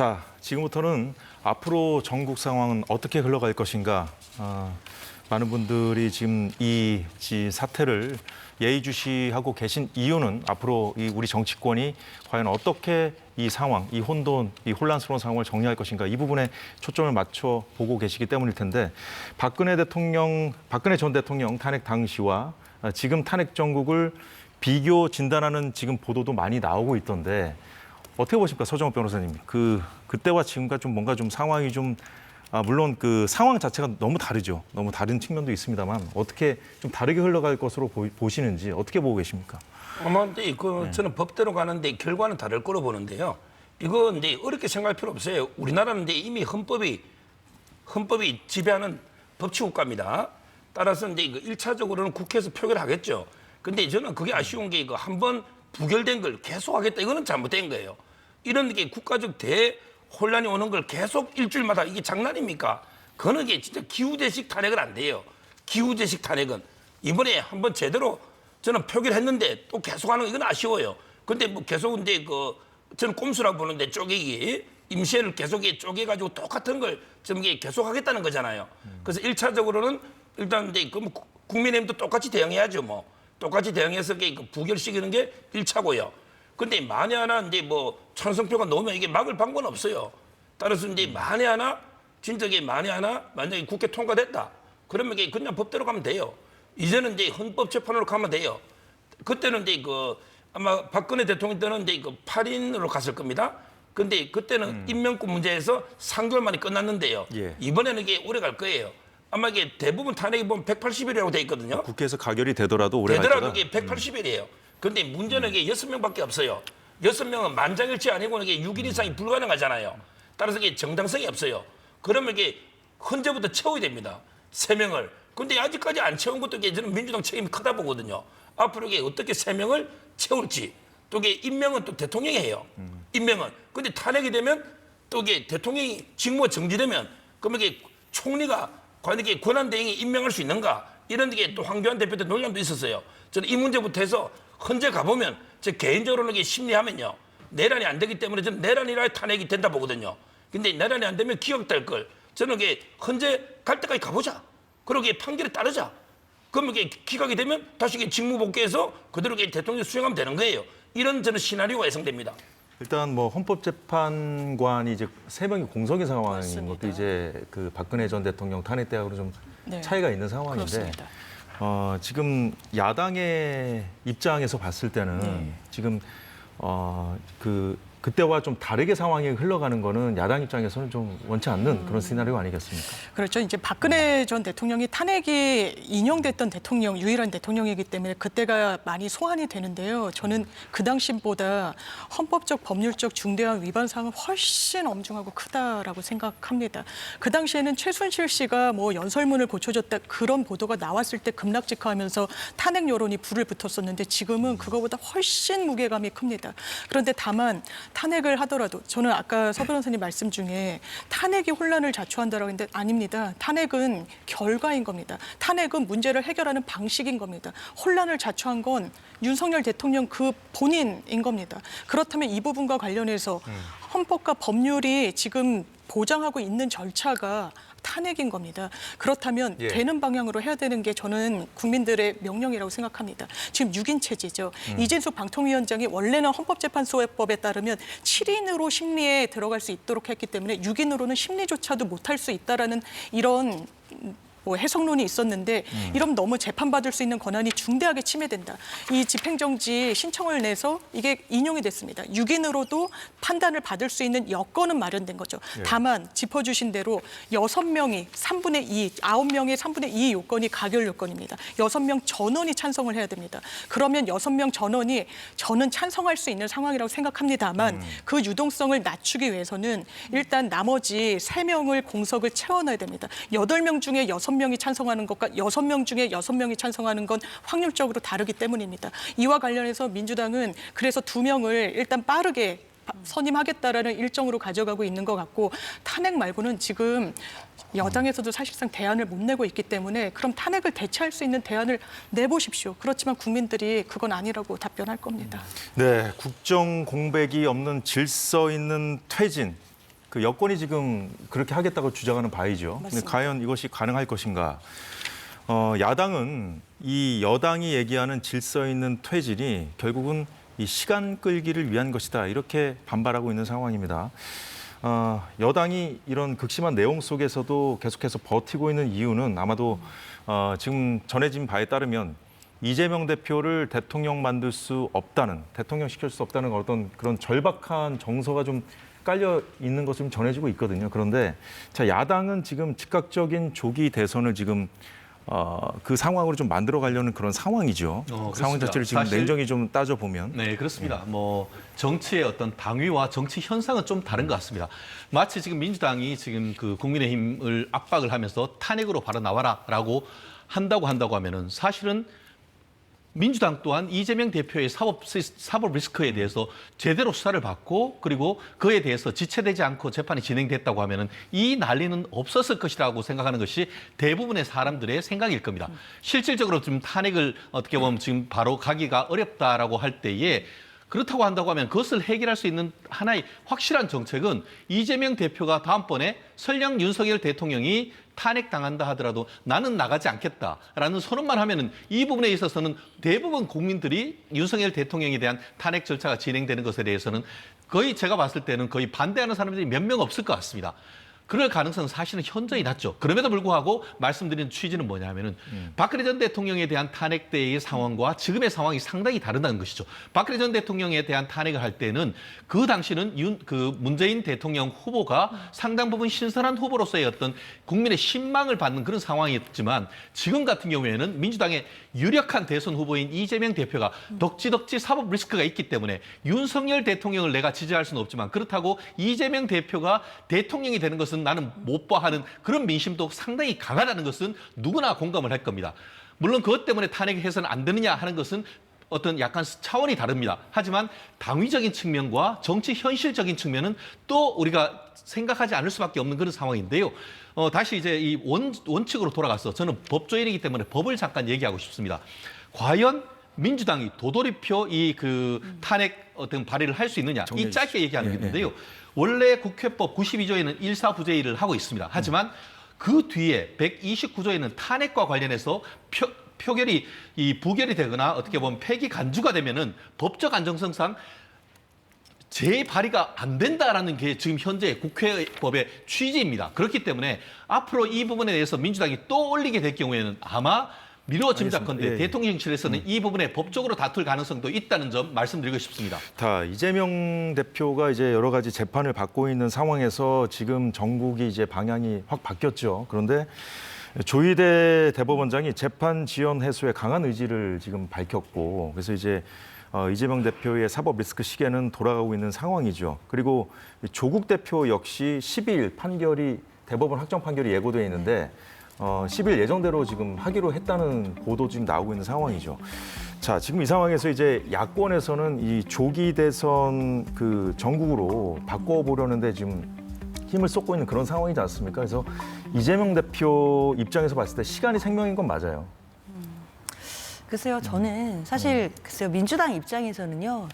자, 지금부터는 앞으로 전국 상황은 어떻게 흘러갈 것인가. 많은 분들이 지금 이 사태를 예의주시하고 계신 이유는 앞으로 우리 정치권이 과연 어떻게 이 상황, 이 혼란스러운 상황을 정리할 것인가 이 부분에 초점을 맞춰 보고 계시기 때문일 텐데 박근혜 전 대통령 탄핵 당시와 지금 탄핵 정국을 비교 진단하는 지금 보도도 많이 나오고 있던데 어떻게 보십니까, 서정호 변호사님? 그때와 지금과 좀 뭔가 좀 상황이 좀 물론 그 상황 자체가 너무 다르죠. 너무 다른 측면도 있습니다만 어떻게 좀 다르게 흘러갈 것으로 보시는지 어떻게 보고 계십니까? 아마 이제 저는 법대로 가는데 결과는 다를 거로 보는데요. 이거 이제 어렵게 생각할 필요 없어요. 우리나라는 이제 이미 헌법이 지배하는 법치국가입니다. 따라서 이제 이거 1차적으로는 국회에서 표결하겠죠. 근데 저는 그게 아쉬운 게 이거 한번 부결된 걸 계속하겠다. 이거는 잘못된 거예요. 이런 게 국가적 대혼란이 오는 걸 계속 일주일마다 이게 장난입니까? 그거는 이게 진짜 기후제식 탄핵은 안 돼요. 기후제식 탄핵은 이번에 한번 제대로 저는 표결했는데 또 계속하는 이건 아쉬워요. 근데 뭐 계속 이제 저는 꼼수라고 보는데 쪼개기 임시회를 계속 쪼개가지고 똑같은 걸 좀 계속하겠다는 거잖아요. 그래서 1차적으로는 일단 이제 국민의힘도 똑같이 대응해야죠. 뭐 똑같이 대응해서 부결시키는 게 1차고요. 근데 만에 하나 이제 찬성표가 나오면 이게 막을 방법은 없어요. 따라서 이제 만에 하나 만약에 국회 통과됐다. 그러면 이게 그냥 법대로 가면 돼요. 이제는 이제 헌법재판으로 가면 돼요. 그때는 이제 아마 박근혜 대통령 때는 이제 8인으로 갔을 겁니다. 근데 그때는 임명권 문제에서 3개월 만에 끝났는데요. 예. 이번에는 이게 오래 갈 거예요. 아마 이게 대부분 탄핵이 보면 180일이라고 돼 있거든요. 국회에서 가결이 되더라도 오래 갈 거다. 이게 180일이에요. 근데 문제는 이게 6명밖에 없어요. 6명은 만장일치 아니고는 이게 6일 이상이 불가능하잖아요. 따라서 이게 정당성이 없어요. 그러면 이게 헌재부터 채워야 됩니다. 3명을. 근데 아직까지 안 채운 것도 저는 민주당 책임이 크다 보거든요. 앞으로 이게 어떻게 3명을 채울지. 또 이게 임명은 또 대통령이 해요. 임명은. 근데 탄핵이 되면 또 이게 대통령이 직무가 정지되면 그러면 이게 총리가 과연 이게 권한대행이 임명할 수 있는가? 이런 게 또 황교안 대표 때 논란도 있었어요. 저는 이 문제부터 해서 헌재 가보면 제 개인적으로는 이게 심리하면요. 내란이 안 되기 때문에 저는 내란이라 탄핵이 된다 보거든요. 근데 내란이 안 되면 기각될 걸. 저는 이게 헌재 갈 때까지 가보자. 그리고 이게 판결에 따르자. 그러면 이게 기각이 되면 다시 이게 직무 복귀해서 그대로 이게 대통령 수행하면 되는 거예요. 이런 저는 시나리오가 예상됩니다. 일단 헌법재판관이 이제 3명이 공석인 상황인 맞습니다. 것도 이제 박근혜 전 대통령 탄핵 때하고는 좀 네. 차이가 있는 상황인데 그렇습니다. 지금 야당의 입장에서 봤을 때는 지금 그때와 좀 다르게 상황이 흘러가는 거는 야당 입장에서는 좀 원치 않는 그런 시나리오 아니겠습니까? 그렇죠. 이제 박근혜 전 대통령이 탄핵이 인용됐던 유일한 대통령이기 때문에 그때가 많이 소환이 되는데요. 저는 그 당시보다 헌법적, 법률적 중대한 위반 사항은 훨씬 엄중하고 크다라고 생각합니다. 그 당시에는 최순실 씨가 연설문을 고쳐줬다 그런 보도가 나왔을 때 급락직하면서 탄핵 여론이 불을 붙었었는데 지금은 그거보다 훨씬 무게감이 큽니다. 그런데 다만 탄핵을 하더라도 저는 아까 서 변호사님 말씀 중에 탄핵이 혼란을 자초한다라고 했는데 아닙니다. 탄핵은 결과인 겁니다. 탄핵은 문제를 해결하는 방식인 겁니다. 혼란을 자초한 건 윤석열 대통령 그 본인인 겁니다. 그렇다면 이 부분과 관련해서 헌법과 법률이 지금 보장하고 있는 절차가 탄핵인 겁니다. 그렇다면 되는 방향으로 해야 되는 게 저는 국민들의 명령이라고 생각합니다. 지금 6인 체제죠. 이진숙 방통위원장이 원래는 헌법재판소법에 따르면 7인으로 심리에 들어갈 수 있도록 했기 때문에 6인으로는 심리조차도 못할 수 있다라는 이런 해석론이 있었는데 이러면 너무 재판받을 수 있는 권한이 중대하게 침해된다. 이 집행정지 신청을 내서 이게 인용이 됐습니다. 6인으로도 판단을 받을 수 있는 여건은 마련된 거죠. 다만 짚어주신 대로 6명이 3분의 2, 9명의 3분의 2 요건이 가결 요건입니다. 6명 전원이 찬성을 해야 됩니다. 그러면 6명 전원이 저는 찬성할 수 있는 상황이라고 생각합니다만 그 유동성을 낮추기 위해서는 일단 나머지 3명을 공석을 채워넣어야 됩니다. 8명 중에 6명이 찬성하는 것과 6명 중에 6명이 찬성하는 건 확률적으로 다르기 때문입니다. 이와 관련해서 민주당은 그래서 2명을 일단 빠르게 선임하겠다라는 일정으로 가져가고 있는 것 같고 탄핵 말고는 지금 여당에서도 사실상 대안을 못 내고 있기 때문에 그럼 탄핵을 대체할 수 있는 대안을 내보십시오. 그렇지만 국민들이 그건 아니라고 답변할 겁니다. 네, 국정 공백이 없는 질서 있는 퇴진. 그 여권이 지금 그렇게 하겠다고 주장하는 바이죠. 근데 맞습니다. 과연 이것이 가능할 것인가? 야당은 이 여당이 얘기하는 질서 있는 퇴진이 결국은 이 시간 끌기를 위한 것이다. 이렇게 반발하고 있는 상황입니다. 여당이 이런 극심한 내용 속에서도 계속해서 버티고 있는 이유는 아마도 지금 전해진 바에 따르면 이재명 대표를 대통령 만들 수 없다는, 대통령 시킬 수 없다는 어떤 그런 절박한 정서가 좀 깔려 있는 것으로 좀 전해지고 있거든요. 그런데 자, 야당은 지금 즉각적인 조기 대선을 지금 그 상황으로 좀 만들어 가려는 그런 상황이죠. 상황 그렇습니다. 자체를 지금 사실- 냉정히 좀 따져보면. 네, 그렇습니다. 뭐 정치의 어떤 당위와 정치 현상은 좀 다른 것 같습니다. 마치 지금 민주당이 지금 그 국민의힘을 압박을 하면서 탄핵으로 바로 나와라라고 한다고 하면은 사실은 민주당 또한 이재명 대표의 사법 리스크에 대해서 제대로 수사를 받고 그리고 그에 대해서 지체되지 않고 재판이 진행됐다고 하면은 이 난리는 없었을 것이라고 생각하는 것이 대부분의 사람들의 생각일 겁니다. 실질적으로 지금 탄핵을 어떻게 보면 지금 바로 가기가 어렵다라고 할 때에 그렇다고 한다고 하면 그것을 해결할 수 있는 하나의 확실한 정책은 이재명 대표가 다음번에 설령 윤석열 대통령이 탄핵당한다 하더라도 나는 나가지 않겠다라는 선언만 하면은 이 부분에 있어서는 대부분 국민들이 윤석열 대통령에 대한 탄핵 절차가 진행되는 것에 대해서는 거의 제가 봤을 때는 거의 반대하는 사람들이 몇 명 없을 것 같습니다. 그럴 가능성은 사실은 현저히 낮죠. 그럼에도 불구하고 말씀드린 취지는 뭐냐면은 박근혜 전 대통령에 대한 탄핵 때의 상황과 지금의 상황이 상당히 다르다는 것이죠. 박근혜 전 대통령에 대한 탄핵을 할 때는 그 당시는 문재인 대통령 후보가 상당 부분 신선한 후보로서의 어떤 국민의 신망을 받는 그런 상황이었지만 지금 같은 경우에는 민주당의 유력한 대선 후보인 이재명 대표가 덕지덕지 사법 리스크가 있기 때문에 윤석열 대통령을 내가 지지할 수는 없지만 그렇다고 이재명 대표가 대통령이 되는 것은 나는 못 봐 하는 그런 민심도 상당히 강하다는 것은 누구나 공감을 할 겁니다. 물론 그것 때문에 탄핵해서는 안 되느냐 하는 것은 어떤 약간 차원이 다릅니다. 하지만 당위적인 측면과 정치 현실적인 측면은 또 우리가 생각하지 않을 수밖에 없는 그런 상황인데요. 다시 이제 이 원칙으로 돌아가서 저는 법조인이기 때문에 법을 잠깐 얘기하고 싶습니다. 과연 민주당이 도돌이표 이 그 탄핵 어떤 발의를 할 수 있느냐? 이 짧게 얘기하는 건데요. 원래 국회법 92조에는 일사부재의를 하고 있습니다. 하지만 그 뒤에 129조에는 탄핵과 관련해서 표결이 부결이 되거나 어떻게 보면 폐기 간주가 되면은 법적 안정성상 재발의가 안 된다라는 게 지금 현재 국회법의 취지입니다. 그렇기 때문에 앞으로 이 부분에 대해서 민주당이 또 올리게 될 경우에는 아마 미뤄 짐작컨대 대통령실에서는 이 부분에 법적으로 다툴 가능성도 있다는 점 말씀드리고 싶습니다. 이재명 대표가 이제 여러 가지 재판을 받고 있는 상황에서 지금 전국이 이제 방향이 확 바뀌었죠. 그런데 조희대 대법원장이 재판 지연 해소에 강한 의지를 지금 밝혔고, 그래서 이제 이재명 대표의 사법 리스크 시계는 돌아가고 있는 상황이죠. 그리고 조국 대표 역시 12일 대법원 확정 판결이 예고돼 있는데 10일 예정대로 지금 하기로 했다는 보도 지금 나오고 있는 상황이죠. 자, 지금 이 상황에서 이제 야권에서는 이 조기 대선 그 전국으로 바꿔보려는데 지금 힘을 쏟고 있는 그런 상황이지 않습니까? 그래서 이재명 대표 입장에서 봤을 때 시간이 생명인 건 맞아요. 글쎄요, 저는 사실 민주당 입장에서는요.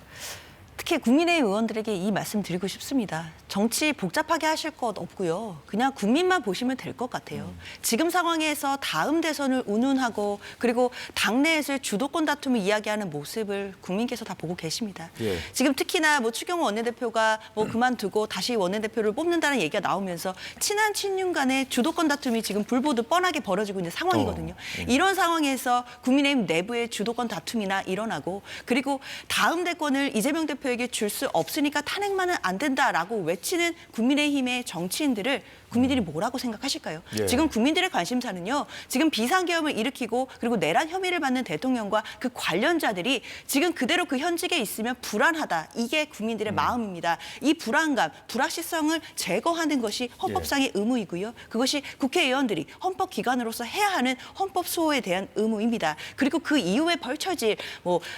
특히 국민의힘 의원들에게 이 말씀 드리고 싶습니다. 정치 복잡하게 하실 것 없고요. 그냥 국민만 보시면 될 것 같아요. 지금 상황에서 다음 대선을 운운하고 그리고 당내에서의 주도권 다툼을 이야기하는 모습을 국민께서 다 보고 계십니다. 예. 지금 특히나 추경호 원내대표가 그만두고 다시 원내대표를 뽑는다는 얘기가 나오면서 친한 친윤 간의 주도권 다툼이 지금 불보듯 뻔하게 벌어지고 있는 상황이거든요. 이런 상황에서 국민의힘 내부의 주도권 다툼이나 일어나고 그리고 다음 대권을 이재명 대표에게 줄 수 없으니까 탄핵만은 안 된다라고 외치는 국민의힘의 정치인들을 국민들이 뭐라고 생각하실까요? 예. 지금 국민들의 관심사는요. 지금 비상계엄을 일으키고 그리고 내란 혐의를 받는 대통령과 그 관련자들이 지금 그대로 그 현직에 있으면 불안하다. 이게 국민들의 마음입니다. 이 불안감, 불확실성을 제거하는 것이 헌법상의 의무이고요. 그것이 국회의원들이 헌법기관으로서 해야 하는 헌법 수호에 대한 의무입니다. 그리고 그 이후에 펼쳐질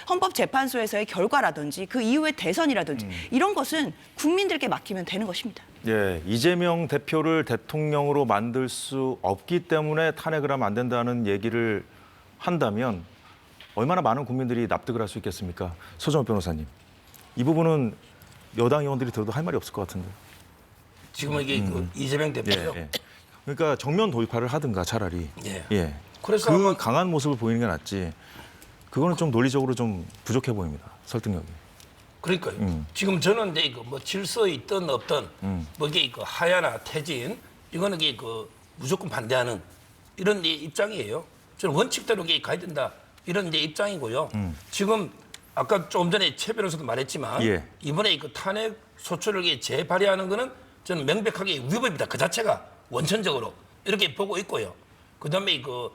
헌법재판소에서의 결과라든지 그 이후의 대선이라든지 이런 것은 국민들께 맡기면 되는 것입니다. 예, 이재명 대표를 대통령으로 만들 수 없기 때문에 탄핵을 하면 안 된다는 얘기를 한다면 얼마나 많은 국민들이 납득을 할 수 있겠습니까? 서정호 변호사님, 이 부분은 여당 의원들이 들어도 할 말이 없을 것 같은데. 지금 이게 그 이재명 대표요. 예. 그러니까 정면 돌파를 하든가 차라리. 예. 그래서 그 아마- 강한 모습을 보이는 게 낫지. 그거는 좀 논리적으로 좀 부족해 보입니다. 설득력이. 그러니까요. 지금 저는 이제 그 뭐 질서에 있든 없든 뭐 이게 그 하야나 퇴진 이거는 이게 그 무조건 반대하는 이런 이제 입장이에요. 저는 원칙대로 이게 가야 된다 이런 이제 입장이고요. 지금 아까 좀 전에 최 변호사도 말했지만 예. 이번에 그 탄핵 소추를 이게 재발의하는 거는 저는 명백하게 위법입니다. 그 자체가 원천적으로 이렇게 보고 있고요. 그다음에 그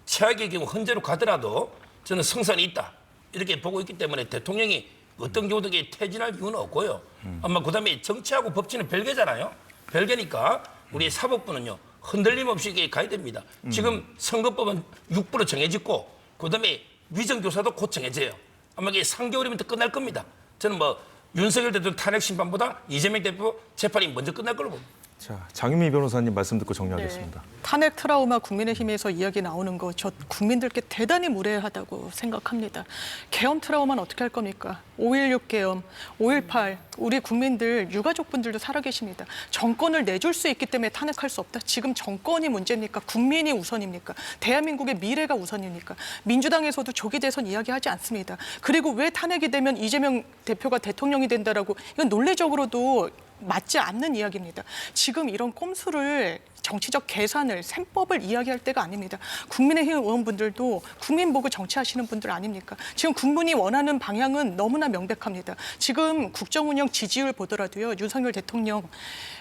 최악의 경우 헌재로 가더라도 저는 성산이 있다 이렇게 보고 있기 때문에 대통령이 어떤 경우도 이게 퇴진할 이유는 없고요. 아마 그다음에 정치하고 법치는 별개잖아요. 별개니까 우리 사법부는요 흔들림 없이 이게 가야 됩니다. 지금 선거법은 6부로 정해졌고 그다음에 위정교사도 곧 정해져요. 아마 이게 3개월이면 또 끝날 겁니다. 저는 뭐 윤석열 대통령 탄핵 심판보다 이재명 대표 재판이 먼저 끝날 걸로 봅니다. 자, 장윤미 변호사님 말씀 듣고 정리하겠습니다. 탄핵 트라우마 국민의힘에서 이야기 나오는 거 저 국민들께 대단히 무례하다고 생각합니다. 계엄 트라우마는 어떻게 할 겁니까? 5.16 계엄, 5.18 우리 국민들 유가족분들도 살아계십니다. 정권을 내줄 수 있기 때문에 탄핵할 수 없다. 지금 정권이 문제입니까? 국민이 우선입니까? 대한민국의 미래가 우선입니까? 민주당에서도 조기 대선 이야기하지 않습니다. 그리고 왜 탄핵이 되면 이재명 대표가 대통령이 된다라고 이건 논리적으로도 맞지 않는 이야기입니다. 지금 이런 꼼수를 정치적 계산을 셈법을 이야기할 때가 아닙니다. 국민의힘 의원분들도 국민 보고 정치하시는 분들 아닙니까? 지금 국민이 원하는 방향은 너무나 명백합니다. 지금 국정운영 지지율 보더라도요. 윤석열 대통령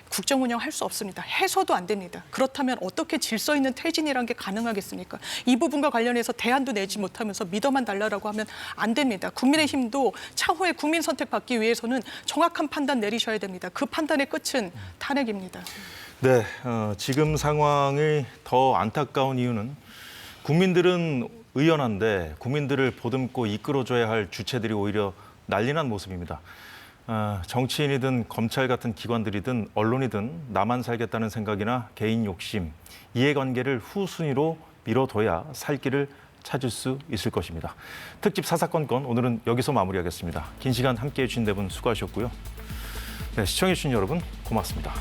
국정운영 할 수 없습니다. 해서도 안 됩니다. 그렇다면 어떻게 질서 있는 퇴진이란 게 가능하겠습니까? 이 부분과 관련해서 대안도 내지 못하면서 믿어만 달라라고 하면 안 됩니다. 국민의힘도 차후에 국민 선택 받기 위해서는 정확한 판단 내리셔야 됩니다. 그 판단의 끝은 탄핵입니다. 네, 지금 상황이 더 안타까운 이유는 국민들은 의연한데 국민들을 보듬고 이끌어줘야 할 주체들이 오히려 난리난 모습입니다. 정치인이든 검찰 같은 기관들이든 언론이든 나만 살겠다는 생각이나 개인 욕심, 이해관계를 후순위로 밀어둬야 살 길을 찾을 수 있을 것입니다. 특집 사사건건 오늘은 여기서 마무리하겠습니다. 긴 시간 함께해 주신 네 분 수고하셨고요. 네, 시청해 주신 여러분 고맙습니다.